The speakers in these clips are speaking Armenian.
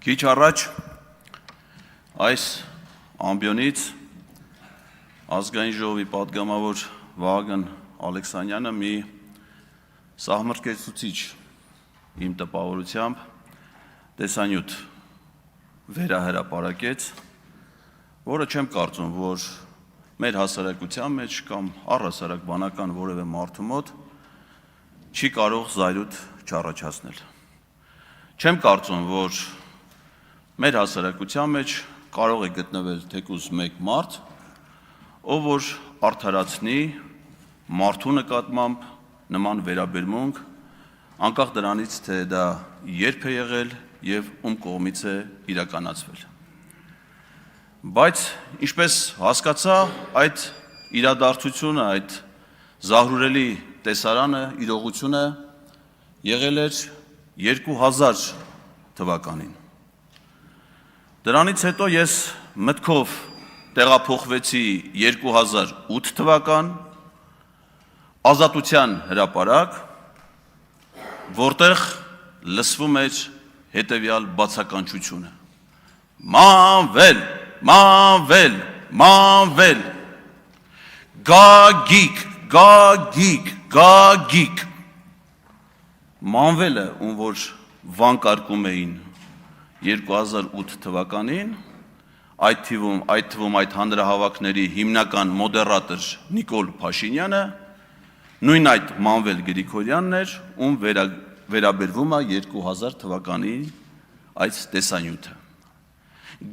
Քիչ առաջ այս ամբիոնից ազգային ժողովի պատգամավոր Վահագն Ալեքսանյանը մի սահմռկեցուցիչ իմ տպավորությամբ տեսանյութ վերահրապարակեց, որը չեմ կարծում, որ մեր հասարակության մեջ կամ առհասարակ բանական որևէ մարդու մոտ չի կարող զայրույթ չառաջացնել։ Չեմ կարծում, որ մեր հասարակության մեջ կարող է գտնվել թեկուզ մեկ մարդ, ով որ արդարացնի մարդու նկատմամբ նման վերաբերմունք, անկախ դրանից, թե դա երբ է եղել եւ ում կողմից է իրականացվել։ Բայց ինչպես հասկացա, այդ իրադարձությունը, այդ զահրուրելի տեսարանը, իրողությունը եղել էր 2000 թվականին։ Դրանից հետո ես մտքով տեղափոխվեցի 2008 թվական Ազատության հրապարակ, որտեղ լսվում էր հետևյալ բացականչությունը. Մանվել, մանվել, մանվել, գագիկ, գագիկ, գագիկ։ Մանվելը, ում որ վանկարկում էին 2008 թվականին, այդ թվում այդ հանրահավաքների հիմնական մոդերատոր Նիկոլ Փաշինյանը, նույն այդ Մանվել Գրիգորյանն էր, ում վերաբերվում է 2000 թվականի այս տեսանյութը։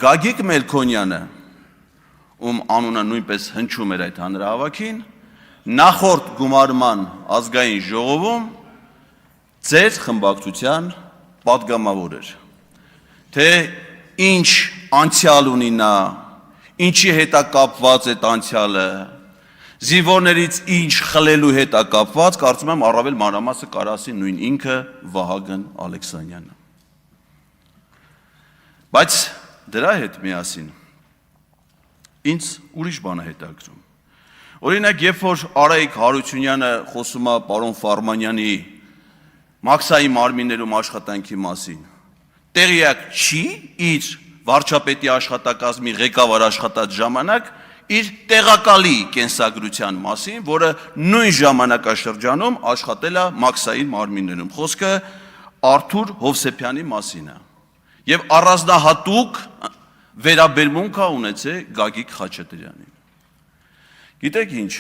Գագիկ Մելքոնյանը, ում անունը նույնպես հնչում էր այդ հանրահավաքին, նախորդ գումարման ազգային ժողովում ձեր խմբակցության պատգամավոր էր։ Թե ինչ անցյալ ունի նա, ինչի հետ է կապված այդ անցյալը, զինվորներից ինչ խլելու հետ է կապված, կարծում եմ առավել մանրամասը կարասի նույն ինքը Վահագն Ալեքսանյանը։ Բայց դրա հետ միասին ինձ ուրիշ բան է հետաքրքրում։ Օրինակ, երբ որ Արայիկ Հարությունյանը խոսում է պարոն Ֆարմանյանի Մաքսայի մարմիններում աշխատանքի մասին, տեղյակ չի իր վարչապետի աշխատակազմի ղեկավար աշխատած ժամանակ իր տեղակալի կենսագրության մասին, որը նույն ժամանակաշրջանում աշխատել է Մաքսայի մարմիններում։ Խոսքը Արթուր Հովսեփյանի մասին է։ Եվ առանձնահատուկ վերաբերմունք է ունեցել Գագիկ Խաչատրյանին։ Գիտեք ինչ,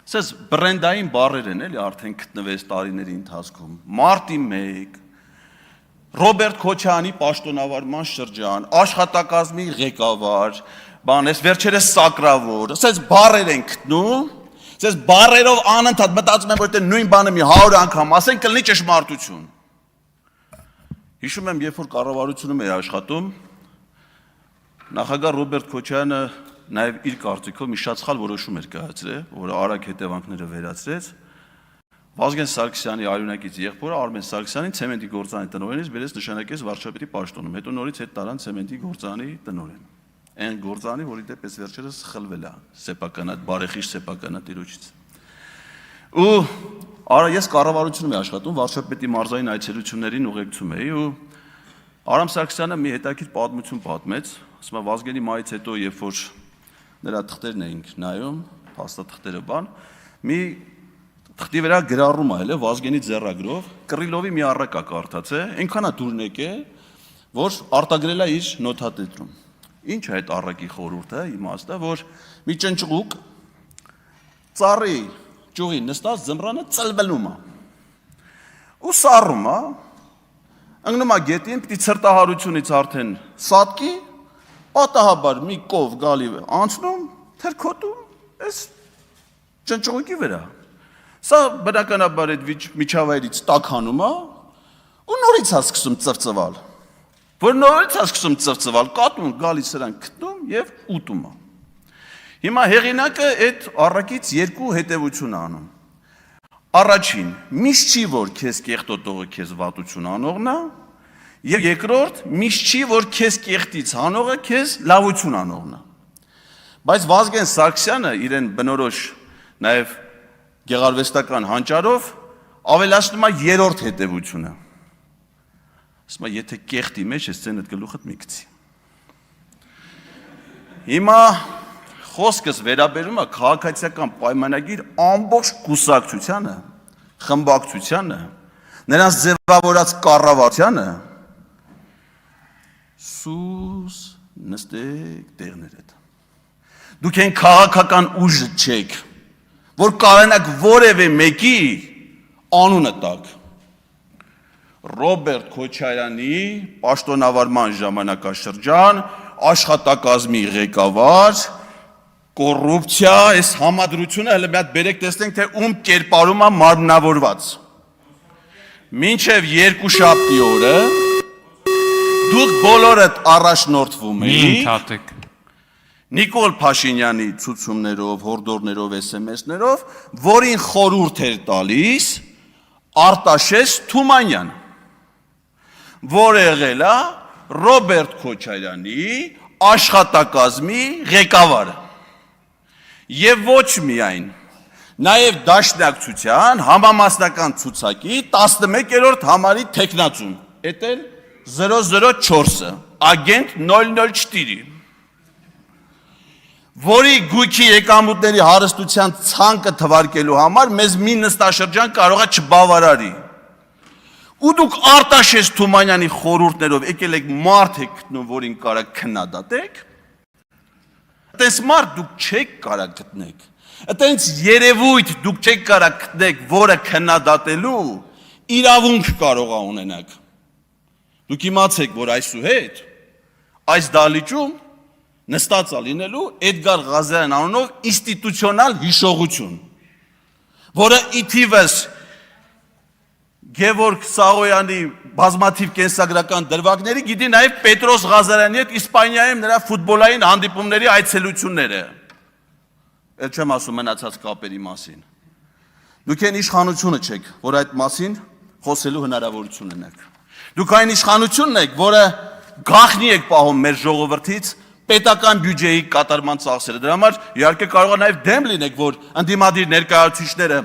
ասես բրենդային բառեր են էլի արդեն գտնվեց տարիների ընթացքում։ Մարտի 1, Ռոբերտ Քոչարյանի պաշտոնավարման շրջան, աշխատակազմի ղեկավար, այս վերջերս սակրավոր, ասես բառեր են գտնում, ասես բառերով անընդհատ մտածում եմ, որ դե նույն բանը մի 100 անգամ ասեն, կլինի ճշմարտություն։ Հիշում եմ, երբ որ կառավարությունում էի աշխատում, նախագահ Ռոբերտ Քոչարյանը նաև իր կարծիքով մի շատ սխալ որոշում էր կայացրել, որը արագ հետևանքները վերացրեց։ Վազգեն Սարգսյանի արյունակից եղբորը Արմեն Սարգսյանին ցեմենտի գործարանի տնօրենից բերեց նշանակեց վարչապետի պաշտոնում, հետո նորից հետ տարան ցեմենտի գործարանի տնօրեն։ Այն գործարանի, որի դեպս վերջերս խլվել է սեփականատ, բարեխիղճ սեփականատիրոջից։ Ու ես կառավարությունում եմ աշխատում, վարչապետի մարզային այցելություններին ուղեկցում էի ու Արամ Սարգսյանը մի հետաքրքիր պատմություն պատմեց, ասում է Վազգենի մայից հետո, երբ որ նրա թղթերն էինք նայում, փաստաթղթերը բան, մի թղթի վրա գրառում է, էլի Վազգենի ձեռագրով, Կռիլովի մի առակ է կարդացել, այնքան է դուրն եկել, որ արտագրել է իր նոթատետրում։ Ինչ է այդ առակի խորհուրդը, իմաստը, որ մի ճնճղուկ ծառի ճյուղի նստած ձմռանը ծլվելում է։ Ու սառում է, ընկնում է գետին, պիտի ցրտահարությունից արդեն սատկի, պատահաբար մի կով գալի անցնում, թրքոտում, այս ճնճղուկի վրա։ Սա բնականաբար այդ միջավայրից տաքանում է ու նորից է սկսում ծվծվալ։ Որ նորից է սկսում ծվծվալ, կատուն գալիս սրան գտնում եւ ուտում է։ Հիմա հեղինակը այդ առակից երկու հետևություն անում։ Առաջին, միշտ չի որ քեզ կեղտոտողը քեզ վատություն անողն է, եւ երկրորդ, միշտ չի որ քեզ կեղտից հանողը քեզ լավություն անողն է։ Բայց Վազգեն Սարգսյանը իրեն բնորոշ նաեւ գեղարվեստական հանճարով ավելացնում է երրորդ հետևությունը։ Ասում եմ, եթե կեղտի մեջ ես ցենդ գլուխդ մի գցի։ Հիմա խոսքս վերաբերում է քաղաքացիական պայմանագիր ամբողջ կուսակցությանը, խմբակցությանը, նրանց ձևավորած կառավարությանը, սուս նստեք տեղներդ։ Դուք են քաղաքական ուժը չեք, որ կարողանաք որևէ մեկի անունը տաք։ Ռոբերտ Քոչարյանի պաշտոնավարման ժամանակաշրջան, աշխատակազմի ղեկավար, կոռուպցիա, այս համադրությունը հələ մի հատ բերեք տեսնենք, թե ում կերպարում է մարմնավորված։ Մինչև երկուշաբթի օրը դուք բոլորդ առաջնորդվում եք Նիկոլ Փաշինյանի ցուցումներով, հորդորներով, SMS-ներով, որին խորհուրդ էր տալիս Արտաշես Թումանյան, որ եղել է Ռոբերտ Քոչարյանի աշխատակազմի ղեկավարը։ Եվ ոչ միայն, նաև Դաշնակցության համամասնական ցուցակի 11-րդ համարի թեկնածուն, էդ էլ 004-ը, ագենտ 004, որի գույքի եկամուտների հարստության ցանկը թվարկելու համար մեզ մի նստաշրջան կարող է չբավարարի։ Ու դուք Արտաշես Թումանյանի խորհուրդներով եկել եք մարդ եք գտնում, որին կարող քննադատեք, այտենց մարդ դուք չեք կարող գտնեք, այտենց երևույթ դուք չեք կարող գտնեք, որը քննադատելու իրավունք կարող է ունենաք։ Դուք իմացեք, որ այսուհետ այս դահլիճում նստած է լինելու Էդգար Ղազարյան անունով ինստիտուցիոնալ հիշողություն, որը իթիվս Գևորգ Սաղոյանի բազմաթիվ կենսագրական դրվագների գիտի նաև Պետրոս Ղազարյանի հետ Իսպանիայում նրա ֆուտբոլային հանդիպումների այցելությունները։ Էլ չեմ ասում մնացած կապերի մասին։ Դուք այն իշխանությունը չեք, որ այդ մասին խոսելու հնարավորություն ունեք։ Դուք այն իշխանությունն եք, որը գաղտնի եք պահում մեր ժողովրդից պետական բյուջեի կատարման ծախսերը։ Դրա համար իհարկե կարող է նաև դեմ լինեք, որ ընդդիմադիր ներկայացուցիչները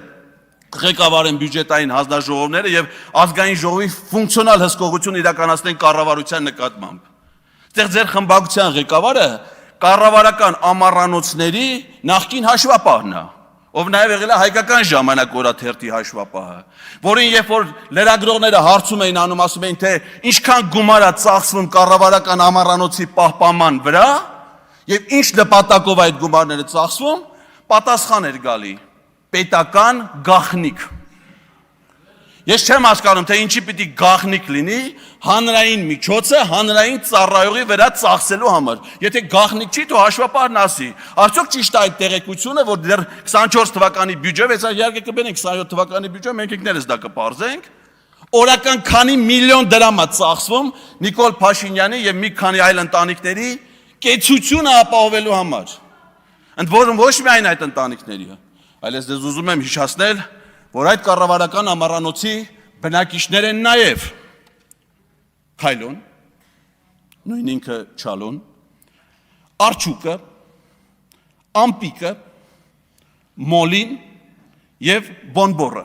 ղեկավարեն բյուջետային հանձնաժողովները եւ ազգային ժողովի ֆունկցիոնալ հսկողություն իրականացնեն կառավարության նկատմամբ։ Այդտեղ ձեր խմբակցության ղեկավարը կառավարական ամառանոցների նախկին հաշվապահն է, ով նաև եղել է հայկական ժամանակ օրաթերթի հաշվապահը, որին երբ որ լրագրողները հարցում էին անում, ասում էին, թե ինչքան գումար է ծախսվում կառավարական ամառանոցի պահպանման վրա եւ ինչ նպատակով այդ գումարները ծախսվում, պատասխան էր գալի. պետական գաղտնիք։ Ես չեմ հասկանում, թե ինչի պիտի գաղտնիք լինի հանրային միջոցը հանրային ծառայողի վրա ծախսելու համար։ Եթե գաղտնիք չի, դու հաշվապահն ասի, արդյոք ճիշտ է այդ տեղեկությունը, որ դեռ 24 թվականի բյուջեով, այս իհարկե կբերենք 27 թվականի բյուջե, մենք ինքներս դա կպարզենք, օրական քանի միլիոն դրամ է ծախսվում Նիկոլ Փաշինյանի եւ մի քանի այլ ընտանիքների կեցությունը ապահովելու համար։ Ընդ որում ոչ միայն այդ ընտանիքների, այլ ես դες ուզում եմ հիշեցնել, որ այդ կառավարական ամառանոցի բնակիչներ են նաև Քայլոն, նույն ինքը Չալոն, Արջուկը, Ամպիկը, Մոլին եւ Բոնբորը։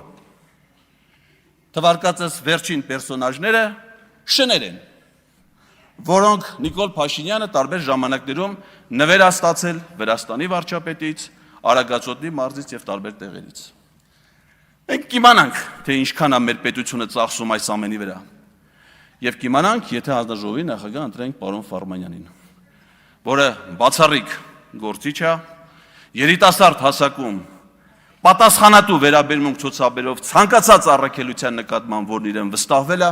Թվարկածս վերջին պերսոնաժները շներ են, որոնք Նիկոլ Փաշինյանը տարբեր ժամանակներում նվեր է ստացել Վրաստանի վարչապետից, Արագածոտնի մարզից եւ տարբեր տեղերից։ Մենք կիմանանք, թե ինչքան է մեր պետությունը ծախսում այս ամենի վրա։ Եվ կիմանանք, եթե հանձնաժողովի նախագահ ընտրենք պարոն Ֆարմանյանին, որը բացառիկ գործիչ է, երիտասարդ հասակում պատասխանատու վերաբերմունք ցուցաբերով ցանկացած առաքելության նկատմամբ, որն իրեն վստահվել է,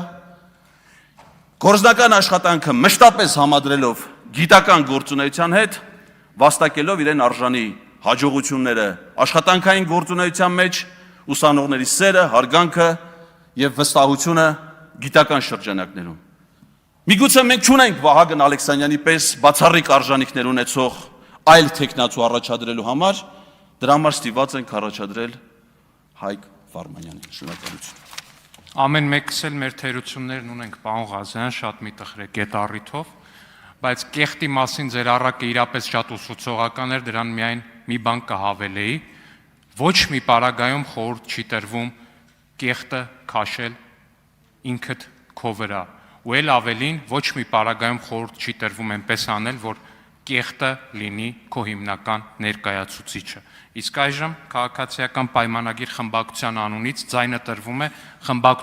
գործնական աշխատանքը մշտապես համադրելով գիտական գործունեության հետ, վաստակելով իրեն արժանի հաջողությունները աշխատանքային գործունեության մեջ, ուսանողների սերը, հարգանքը եւ վստահությունը գիտական շրջանակներում։ Միգուցե մենք չունենք Վահագն Ալեքսանյանի պես բացառիկ արժանինքներ ունեցող այլ տեխնացու առաջադրելու համար, դրա համար ստիպված ենք առաջադրել Հայկ Ֆարմանյանին։ Շնորհակալություն։ Ամեն մեկս էլ մեր թերություններն ունենք, պարոն Ղազարյան, շատ մի տխրեք այդ առիթով, բայց կեղտի մասին ձեր առակը իրապես շատ ուսուցողական էր, դրան միայն մի բան կհավելեի, ոչ մի պարագայում խորհուրդ չի տրվում կեղտը քաշել ինքդ քո վրա, ու ել ավելին ոչ մի պարագայում խորհուրդ չի տրվում այնպես անել, որ կեղտը լինի քո հիմնական ներկայացուցիչը։ Իսկ այժմ քաղաքացիական պայմանագիր խմբակցության անունից ձայնը տրվում է